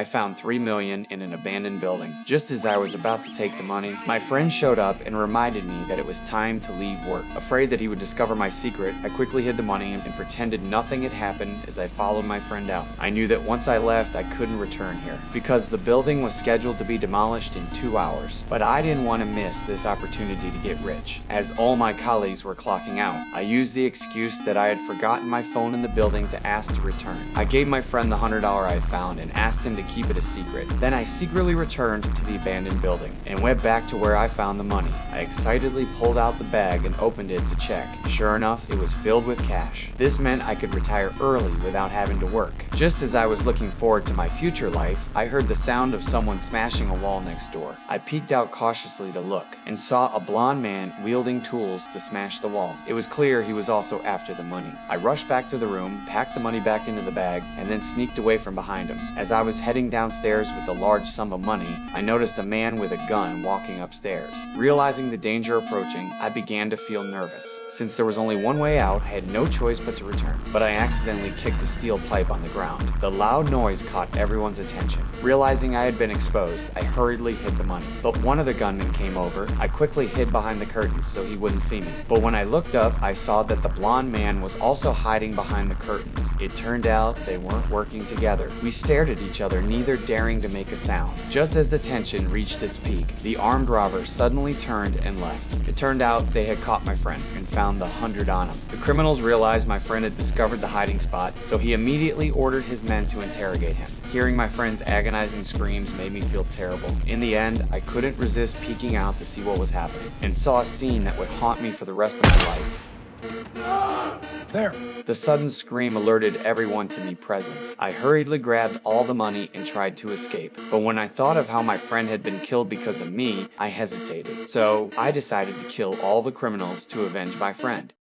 I found $3 million in an abandoned building. Just as I was about to take the money, my friend showed up and reminded me that it was time to leave work. Afraid that he would discover my secret, I quickly hid the money and pretended nothing had happened as I followed my friend out. I knew that once I left, I couldn't return here because the building was scheduled to be demolished in 2 hours. But I didn't want to miss this opportunity to get rich, as all my colleagues were clocking out. I used the excuse that I had forgotten my phone in the building to ask to return. I gave my friend the $100 I found and asked him to keep it a secret. Then I secretly returned to the abandoned building and went back to where I found the money. I excitedly pulled out the bag and opened it to check. Sure enough, it was filled with cash. This meant I could retire early without having to work. Just as I was looking forward to my future life, I heard the sound of someone smashing a wall next door. I peeked out cautiously to look and saw a blond man wielding tools to smash the wall. It was clear he was also after the money. I rushed back to the room, packed the money back into the bag, and then sneaked away from behind him. As I was heading downstairs with a large sum of money, I noticed a man with a gun walking upstairs. Realizing the danger approaching, I began to feel nervous. Since there was only one way out, I had no choice but to return. But I accidentally kicked a steel pipe on the ground. The loud noise caught everyone's attention. Realizing I had been exposed, I hurriedly hid the money. But one of the gunmen came over. I quickly hid behind the curtains so he wouldn't see me. But when I looked up, I saw that the blonde man was also hiding behind the curtains. It turned out they weren't working together. We stared at each other, neither daring to make a sound. Just as the tension reached its peak, the armed robber suddenly turned and left. It turned out they had caught my friend and found the 100 on him. The criminals realized my friend had discovered the hiding spot, so he immediately ordered his men to interrogate him. Hearing my friend's agonizing screams made me feel terrible. In the end, I couldn't resist peeking out to see what was happening, and saw a scene that would haunt me for the rest of my life. There. The sudden scream alerted everyone to me present. I hurriedly grabbed all the money and tried to escape. But when I thought of how my friend had been killed because of me, I hesitated. So I decided to kill all the criminals to avenge my friend.